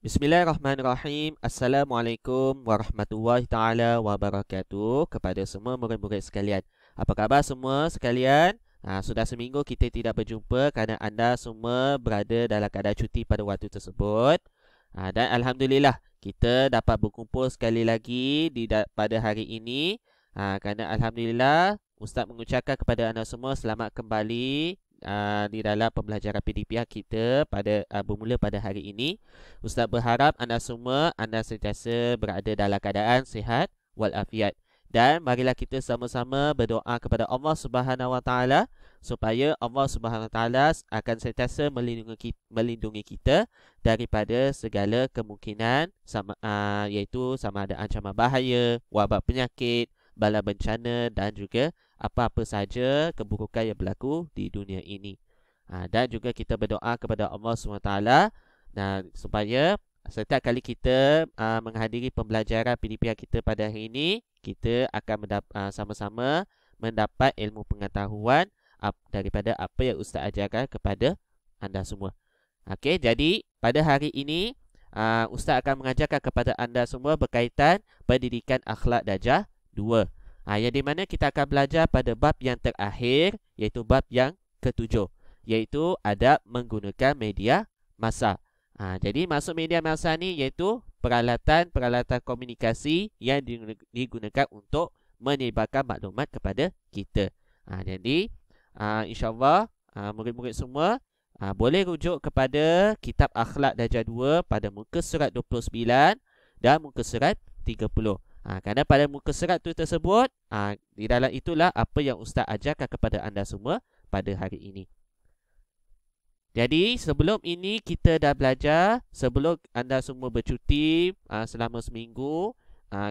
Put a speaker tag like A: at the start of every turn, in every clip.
A: Bismillahirrahmanirrahim. Assalamualaikum warahmatullahi taala wabarakatuh kepada semua murid-murid sekalian. Apa khabar semua sekalian? Sudah seminggu kita tidak berjumpa kerana anda semua berada dalam keadaan cuti pada waktu tersebut. Dan alhamdulillah kita dapat berkumpul sekali lagi pada hari ini. Kerana alhamdulillah Ustaz mengucapkan kepada anda semua selamat kembali di dalam pembelajaran PDPR kita bermula pada hari ini. Ustaz berharap anda semua sentiasa berada dalam keadaan sihat walafiat. Dan marilah kita sama-sama berdoa kepada Allah Subhanahu Wa Taala supaya Allah Subhanahu Wa Taala akan sentiasa melindungi kita daripada segala kemungkinan iaitu sama ada ancaman bahaya, wabak penyakit, bala bencana dan juga apa-apa saja keburukan yang berlaku di dunia ini. Dan juga kita berdoa kepada Allah SWT supaya setiap kali kita menghadiri pembelajaran PDPR kita pada hari ini, kita akan sama-sama mendapat ilmu pengetahuan daripada apa yang Ustaz ajarkan kepada anda semua. Okey, jadi pada hari ini Ustaz akan mengajarkan kepada anda semua berkaitan pendidikan akhlak darjah 2. Yang di mana kita akan belajar pada bab yang terakhir, iaitu bab yang ke-7, iaitu adab menggunakan media massa. Jadi maksud media massa ni iaitu peralatan komunikasi yang digunakan untuk menyebarkan maklumat kepada kita. Jadi insyaAllah murid-murid semua boleh rujuk kepada kitab akhlak darjah 2 pada muka surat 29 dan muka surat 30. Kerana pada muka surat itu tersebut, di dalam itulah apa yang Ustaz ajarkan kepada anda semua pada hari ini. Jadi sebelum ini kita dah belajar, sebelum anda semua bercuti selama seminggu,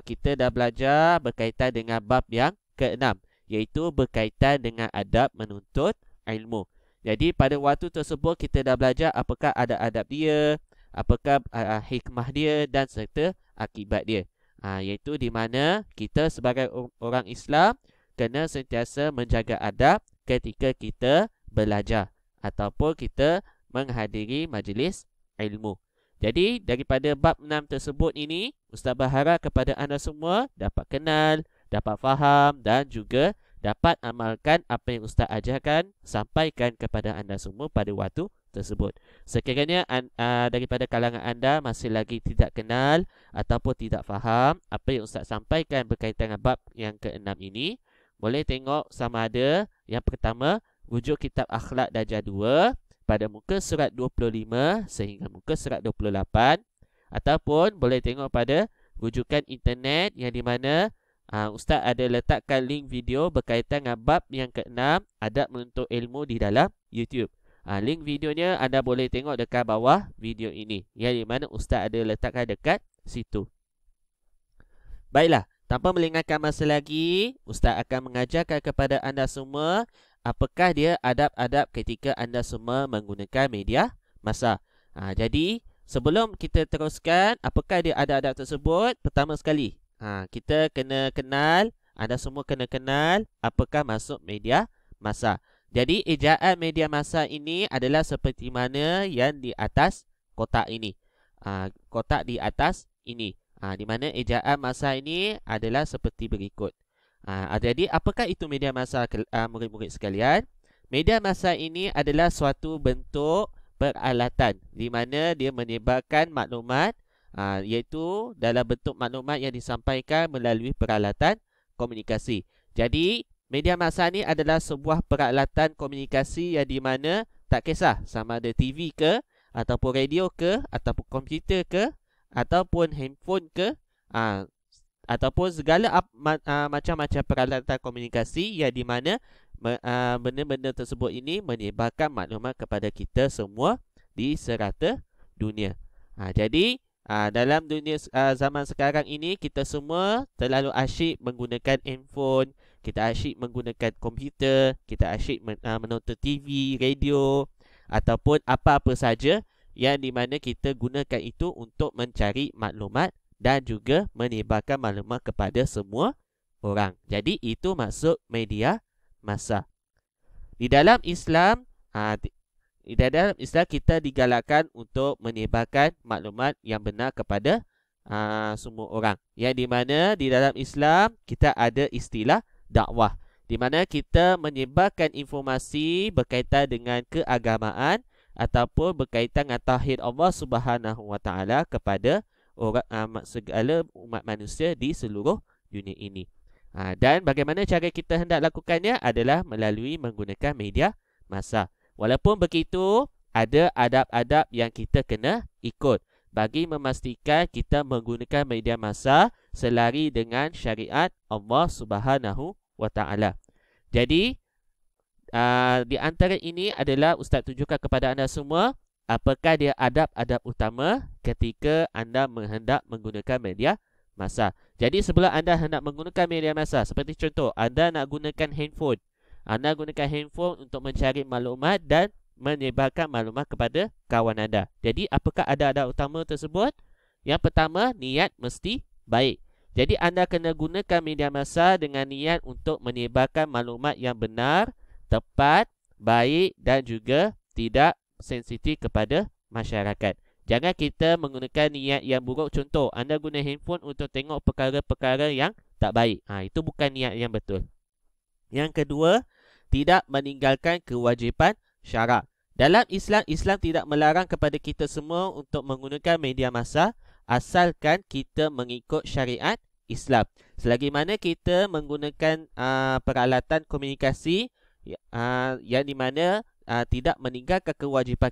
A: kita dah belajar berkaitan dengan bab yang ke-6, iaitu berkaitan dengan adab menuntut ilmu. Jadi pada waktu tersebut kita dah belajar apakah adab-adab dia, apakah hikmah dia dan serta akibat dia. Iaitu di mana kita sebagai orang Islam kena sentiasa menjaga adab ketika kita belajar ataupun kita menghadiri majlis ilmu. Jadi daripada bab 6 tersebut ini, Ustaz berharap kepada anda semua dapat kenal, dapat faham dan juga dapat amalkan apa yang Ustaz ajarkan, sampaikan kepada anda semua pada waktu tersebut. Sekiranya daripada kalangan anda masih lagi tidak kenal ataupun tidak faham apa yang Ustaz sampaikan berkaitan dengan bab yang ke-6 ini, boleh tengok sama ada yang pertama rujuk kitab akhlak darjah 2 pada muka surat 25 sehingga muka surat 28, ataupun boleh tengok pada rujukan internet yang di mana Ustaz ada letakkan link video berkaitan dengan bab yang ke-6 adab menuntut ilmu di dalam YouTube. Link videonya anda boleh tengok dekat bawah video ini, yang di mana Ustaz ada letakkan dekat situ. Baiklah, tanpa melengahkan masa lagi, Ustaz akan mengajarkan kepada anda semua apakah dia adab-adab ketika anda semua menggunakan media massa. Jadi sebelum kita teruskan apakah dia adab-adab tersebut, pertama sekali kita kena kenal, anda semua kena kenal apakah maksud media massa. Jadi ejaan media massa ini adalah seperti mana yang di atas kotak ini. Kotak di atas ini. Di mana ejaan massa ini adalah seperti berikut. Jadi apakah itu media massa murid-murid sekalian? Media massa ini adalah suatu bentuk peralatan di mana dia menyebarkan maklumat, iaitu dalam bentuk maklumat yang disampaikan melalui peralatan komunikasi. Jadi media massa ni adalah sebuah peralatan komunikasi yang di mana tak kisah sama ada TV ke, ataupun radio ke, ataupun komputer ke, ataupun handphone ke, ataupun segala macam-macam peralatan komunikasi yang di mana benda-benda tersebut ini menyebarkan maklumat kepada kita semua di serata dunia. Jadi dalam dunia zaman sekarang ini, kita semua terlalu asyik menggunakan handphone, kita asyik menggunakan komputer, kita asyik menonton TV, radio ataupun apa-apa saja yang di mana kita gunakan itu untuk mencari maklumat dan juga menyebarkan maklumat kepada semua orang. Jadi itu maksud media massa. Di dalam Islam, dalam Islam kita digalakkan untuk menyebarkan maklumat yang benar kepada semua orang. Yang di mana di dalam Islam kita ada istilah dakwah, di mana kita menyebarkan informasi berkaitan dengan keagamaan ataupun berkaitan dengan tauhid Allah Subhanahu Wa Taala kepada orang segala umat manusia di seluruh dunia ini. Dan bagaimana cara kita hendak lakukannya adalah melalui menggunakan media massa. Walaupun begitu, ada adab-adab yang kita kena ikut bagi memastikan kita menggunakan media massa selari dengan syariat Allah Subhanahu Wa Taala. Jadi, di antara ini adalah Ustaz tunjukkan kepada anda semua apakah dia adab-adab utama ketika anda hendak menggunakan media massa. Jadi sebelum anda hendak menggunakan media massa, seperti contoh, anda nak gunakan handphone. Anda gunakan handphone untuk mencari maklumat dan menyebarkan maklumat kepada kawan anda. Jadi apakah adab-adab utama tersebut? Yang pertama, niat mesti baik. Jadi anda kena gunakan media massa dengan niat untuk menyebarkan maklumat yang benar, tepat, baik dan juga tidak sensitif kepada masyarakat. Jangan kita menggunakan niat yang buruk. Contoh, anda guna handphone untuk tengok perkara-perkara yang tak baik. Itu bukan niat yang betul. Yang kedua, tidak meninggalkan kewajipan syarak. Dalam Islam, Islam tidak melarang kepada kita semua untuk menggunakan media massa asalkan kita mengikut syariat Islam. Selagi mana kita menggunakan peralatan komunikasi yang di mana tidak meninggalkan kewajipan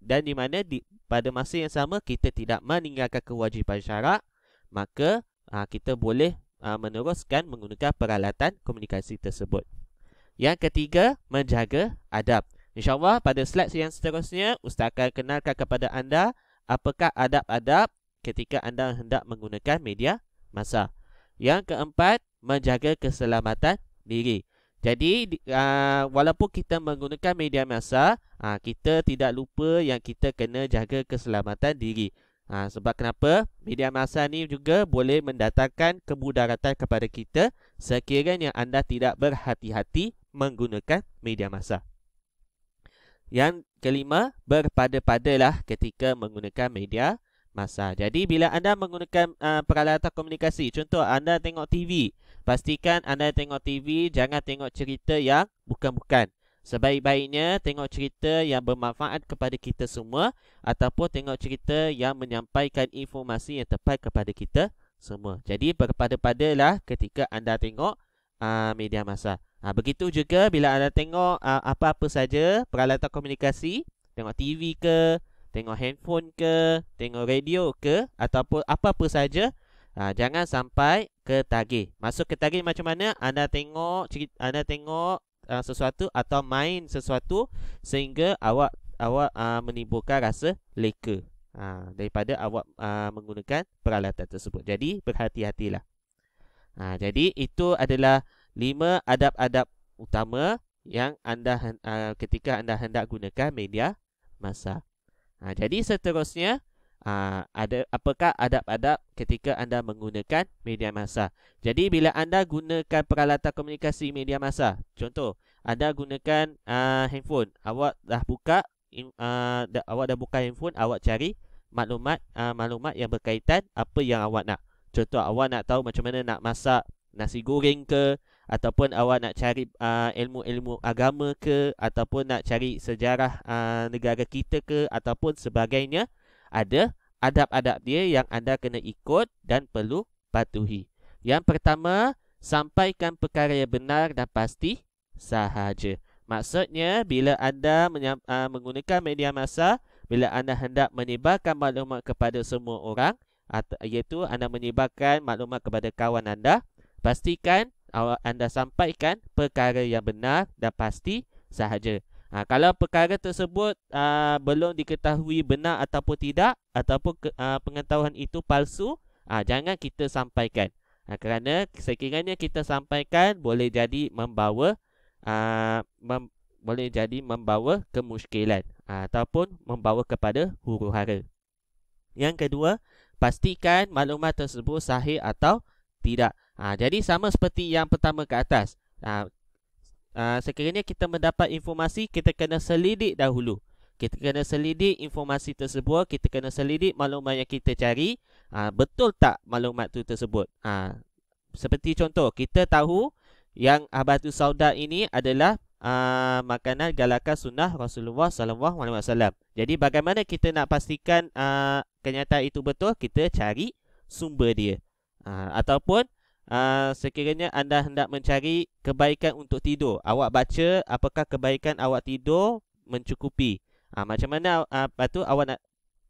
A: dan di mana pada masa yang sama kita tidak meninggalkan kewajipan syarak, maka kita boleh meneruskan menggunakan peralatan komunikasi tersebut. Yang ketiga, menjaga adab. InsyaAllah pada slide yang seterusnya, Ustaz akan kenalkan kepada anda apakah adab-adab ketika anda hendak menggunakan media massa. Yang keempat, menjaga keselamatan diri. Jadi, walaupun kita menggunakan media massa, kita tidak lupa yang kita kena jaga keselamatan diri. Sebab kenapa? Media massa ni juga boleh mendatangkan kemudaratan kepada kita sekiranya anda tidak berhati-hati menggunakan media massa. Yang kelima, berpada-padalah ketika menggunakan media massa. Jadi, bila anda menggunakan peralatan komunikasi, contoh anda tengok TV, pastikan anda tengok TV, jangan tengok cerita yang bukan-bukan. Sebaik-baiknya tengok cerita yang bermanfaat kepada kita semua ataupun tengok cerita yang menyampaikan informasi yang tepat kepada kita semua. Jadi, berpada-padalah ketika anda tengok media massa. Begitu juga bila anda tengok apa-apa saja peralatan komunikasi, tengok TV ke, tengok handphone ke, tengok radio ke, ataupun apa-apa saja, jangan sampai ketagih. Masuk ketagih macam mana? Anda tengok sesuatu atau main sesuatu sehingga awak menimbulkan rasa leka daripada awak menggunakan peralatan tersebut. Jadi berhati-hatilah. Jadi itu adalah 5 adab-adab utama yang anda ketika anda hendak gunakan media massa. Jadi seterusnya, apakah adab-adab ketika anda menggunakan media massa? Jadi bila anda gunakan peralatan komunikasi media massa, contoh anda gunakan handphone, awak dah buka handphone, awak cari maklumat yang berkaitan apa yang awak nak. Contoh awak nak tahu macam mana nak masak nasi goreng ke, ataupun awak nak cari ilmu-ilmu agama ke, ataupun nak cari sejarah negara kita ke, ataupun sebagainya. Ada adab-adab dia yang anda kena ikut dan perlu patuhi. Yang pertama, sampaikan perkara yang benar dan pasti sahaja. Maksudnya, bila anda menggunakan media massa, bila anda hendak menyebarkan maklumat kepada semua orang, iaitu anda menyebarkan maklumat kepada kawan anda, pastikan anda sampaikan perkara yang benar dan pasti sahaja. Kalau perkara tersebut belum diketahui benar ataupun tidak, ataupun pengetahuan itu palsu, jangan kita sampaikan. Kerana sekiranya kita sampaikan boleh jadi membawa kemusykilan ataupun membawa kepada huru-hara. Yang kedua, pastikan maklumat tersebut sahih atau tidak. Jadi sama seperti yang pertama ke atas. Sekiranya kita mendapat informasi, kita kena selidik dahulu. kita kena selidik informasi tersebut, kita kena selidik maklumat yang kita cari, betul tak maklumat tu tersebut. Seperti contoh, kita tahu yang Habatus Sauda ini adalah makanan galakan sunnah Rasulullah SAW. Jadi bagaimana kita nak pastikan kenyataan itu betul? Kita cari sumber dia. Ataupun sekiranya anda hendak mencari kebaikan untuk tidur, awak baca apakah kebaikan awak tidur mencukupi. Macam mana lepas tu awak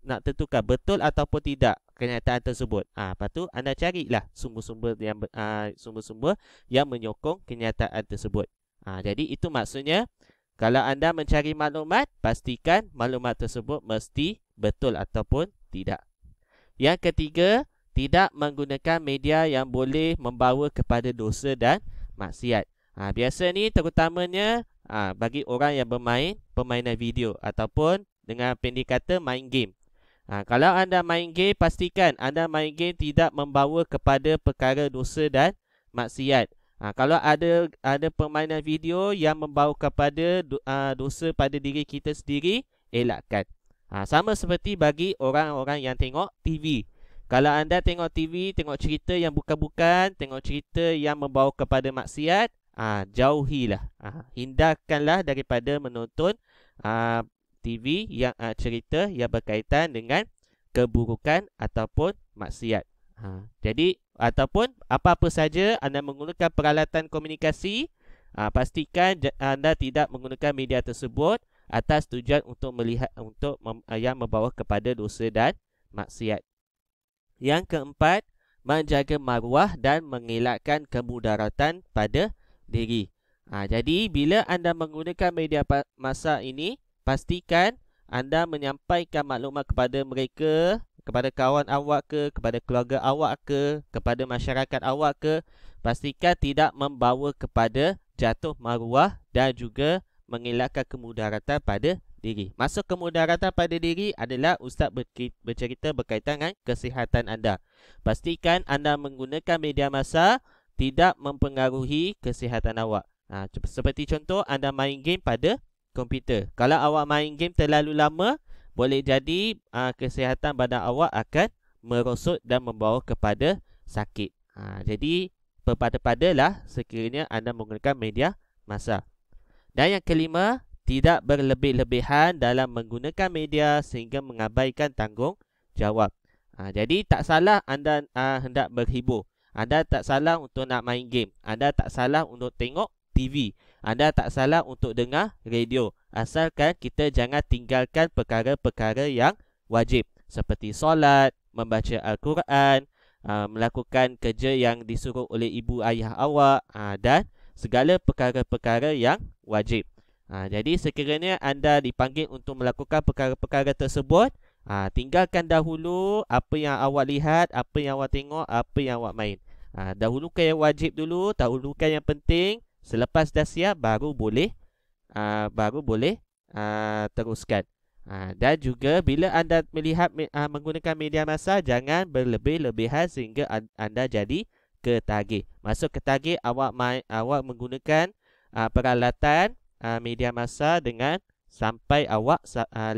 A: nak tentukan betul ataupun tidak kenyataan tersebut. Lepas tu anda carilah sumber-sumber yang menyokong kenyataan tersebut. Jadi itu maksudnya, kalau anda mencari maklumat, pastikan maklumat tersebut mesti betul ataupun tidak. Yang ketiga, tidak menggunakan media yang boleh membawa kepada dosa dan maksiat. Biasa ni terutamanya bagi orang yang bermain permainan video ataupun dengan pendek kata main game. Kalau anda main game, pastikan anda main game tidak membawa kepada perkara dosa dan maksiat. Kalau ada permainan video yang membawa kepada dosa pada diri kita sendiri, elakkan. Sama seperti bagi orang-orang yang tengok TV. Kalau anda tengok TV, tengok cerita yang bukan-bukan, tengok cerita yang membawa kepada maksiat, jauhilah. Hindarkanlah daripada menonton TV yang cerita yang berkaitan dengan keburukan ataupun maksiat. Jadi ataupun apa-apa saja anda menggunakan peralatan komunikasi, pastikan anda tidak menggunakan media tersebut atas tujuan untuk melihat yang membawa kepada dosa dan maksiat. Yang keempat, menjaga maruah dan mengelakkan kemudaratan pada diri. Jadi bila anda menggunakan media massa ini, pastikan anda menyampaikan maklumat kepada mereka, kepada kawan awak ke, kepada keluarga awak ke, kepada masyarakat awak ke, pastikan tidak membawa kepada jatuh maruah dan juga mengelakkan kemudaratan pada diri. Maksud kemudaratan pada diri adalah Ustaz bercerita berkaitan dengan kesihatan anda. Pastikan anda menggunakan media massa tidak mempengaruhi kesihatan awak. Seperti contoh, anda main game pada komputer. Kalau awak main game terlalu lama, boleh jadi kesihatan badan awak akan merosot dan membawa kepada sakit. Jadi berpada-padalah sekiranya anda menggunakan media massa. Dan yang kelima, tidak berlebih-lebihan dalam menggunakan media sehingga mengabaikan tanggungjawab. Jadi tak salah anda hendak berhibur. Anda tak salah untuk nak main game. Anda tak salah untuk tengok TV. Anda tak salah untuk dengar radio. Asalkan kita jangan tinggalkan perkara-perkara yang wajib. Seperti solat, membaca Al-Quran, melakukan kerja yang disuruh oleh ibu ayah awak, dan segala perkara-perkara yang wajib. Jadi sekiranya anda dipanggil untuk melakukan perkara-perkara tersebut, tinggalkan dahulu apa yang awak lihat, apa yang awak tengok, apa yang awak main. Dahulukan yang wajib dulu, dahulukan yang penting. Selepas dah siap, baru boleh teruskan. Dan juga bila anda melihat menggunakan media massa, jangan berlebih-lebihan sehingga anda jadi ketagih. Maksud ketagih, awak menggunakan peralatan media massa dengan sampai awak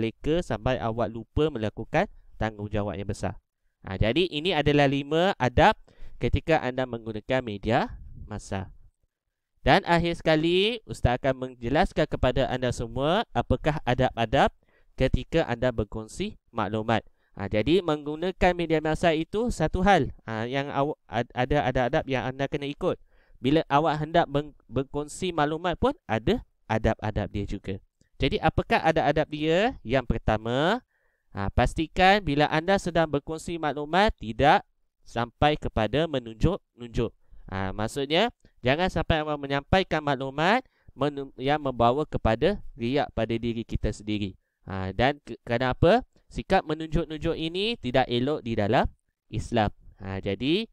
A: leka, sampai awak lupa melakukan tanggungjawab yang besar. Jadi ini adalah 5 adab ketika anda menggunakan media massa. Dan akhir sekali, Ustaz akan menjelaskan kepada anda semua apakah adab-adab ketika anda berkongsi maklumat. Jadi menggunakan media massa itu satu hal yang ada adab-adab yang anda kena ikut. Bila awak hendak berkongsi maklumat pun ada adab-adab dia juga. Jadi apakah adab-adab dia? Yang pertama, pastikan bila anda sedang berkongsi maklumat tidak sampai kepada menunjuk-nunjuk. Maksudnya jangan sampai awak menyampaikan maklumat yang membawa kepada riak pada diri kita sendiri. Dan kenapa? Sikap menunjuk-nunjuk ini tidak elok di dalam Islam. Jadi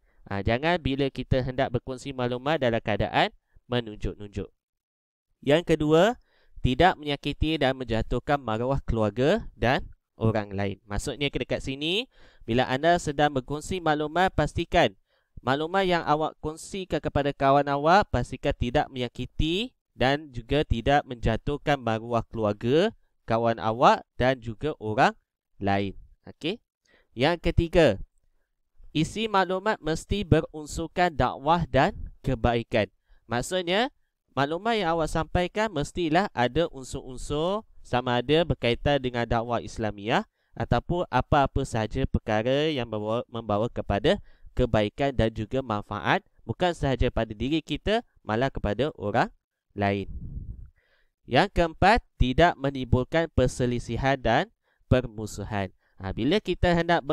A: jangan bila kita hendak berkongsi maklumat dalam keadaan menunjuk-nunjuk. Yang kedua, tidak menyakiti dan menjatuhkan maruah keluarga dan orang lain. Maksudnya dekat sini, bila anda sedang berkongsi maklumat, pastikan maklumat yang awak kongsikan kepada kawan awak, pastikan tidak menyakiti dan juga tidak menjatuhkan maruah keluarga kawan awak dan juga orang lain. Okey. Yang ketiga, isi maklumat mesti berunsurkan dakwah dan kebaikan. Maksudnya, maklumat yang awak sampaikan mestilah ada unsur-unsur sama ada berkaitan dengan dakwah Islamiah ataupun apa-apa sahaja perkara yang membawa kepada kebaikan dan juga manfaat, bukan sahaja pada diri kita, malah kepada orang lain. Yang keempat, tidak menimbulkan perselisihan dan permusuhan. Bila kita hendak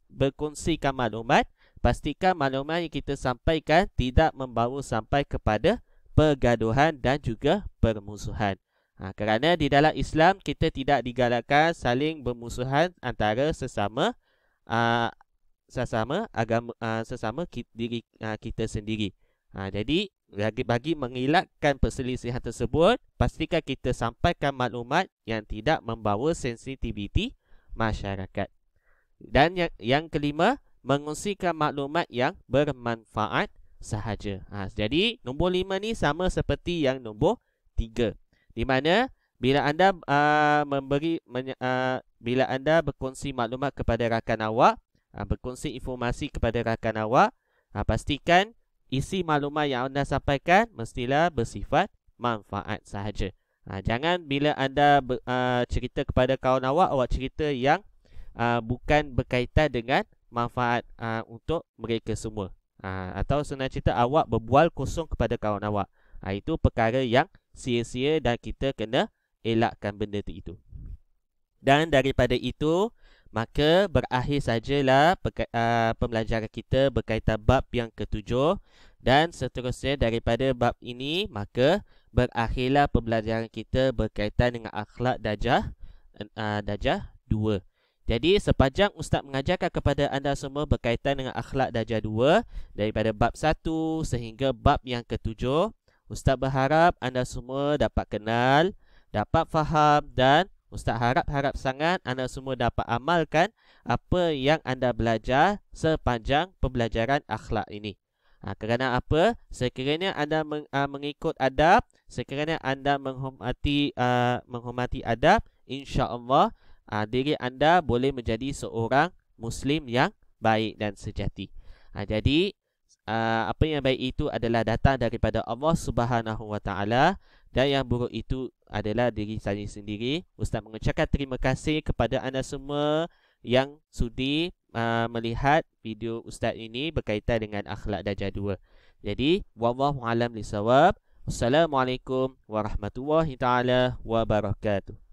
A: berkongsikan maklumat, pastikan maklumat yang kita sampaikan tidak membawa sampai kepada pergaduhan dan juga permusuhan. Kerana di dalam Islam kita tidak digalakkan saling bermusuhan antara sesama agama, sesama diri kita sendiri. Jadi bagi mengelakkan perselisihan tersebut, pastikan kita sampaikan maklumat yang tidak membawa sensitiviti masyarakat. Dan yang kelima, mengungsikan maklumat yang bermanfaat sahaja. Jadi nombor 5 ni sama seperti yang nombor 3, di mana bila anda bila anda berkongsi maklumat kepada rakan awak, berkongsi informasi kepada rakan awak, pastikan isi maklumat yang anda sampaikan mestilah bersifat manfaat sahaja. Jangan bila anda cerita kepada kawan awak cerita yang bukan berkaitan dengan manfaat untuk mereka semua. Atau senang cerita awak berbual kosong kepada kawan awak. Itu perkara yang sia-sia dan kita kena elakkan benda itu. Dan daripada itu, maka berakhir sajalah pembelajaran kita berkaitan bab yang ke-7. Dan seterusnya daripada bab ini, maka berakhirlah pembelajaran kita berkaitan dengan akhlak darjah 2. Jadi sepanjang Ustaz mengajarkan kepada anda semua berkaitan dengan akhlak darjah 2, daripada bab 1 sehingga bab yang ke-7, Ustaz berharap anda semua dapat kenal, dapat faham, dan Ustaz harap sangat anda semua dapat amalkan apa yang anda belajar sepanjang pembelajaran akhlak ini. Kerana apa? Sekiranya anda mengikut adab, sekiranya anda menghormati adab, insya-Allah diri anda boleh menjadi seorang Muslim yang baik dan sejati. Jadi apa yang baik itu adalah datang daripada Allah Subhanahu Wa Taala, dan yang buruk itu adalah diri saya sendiri. Ustaz mengucapkan terima kasih kepada anda semua yang sudi melihat video Ustaz ini berkaitan dengan akhlak darjah 2. Jadi wallahu alam lisawab. Wassalamualaikum warahmatullahi taala wabarakatuh.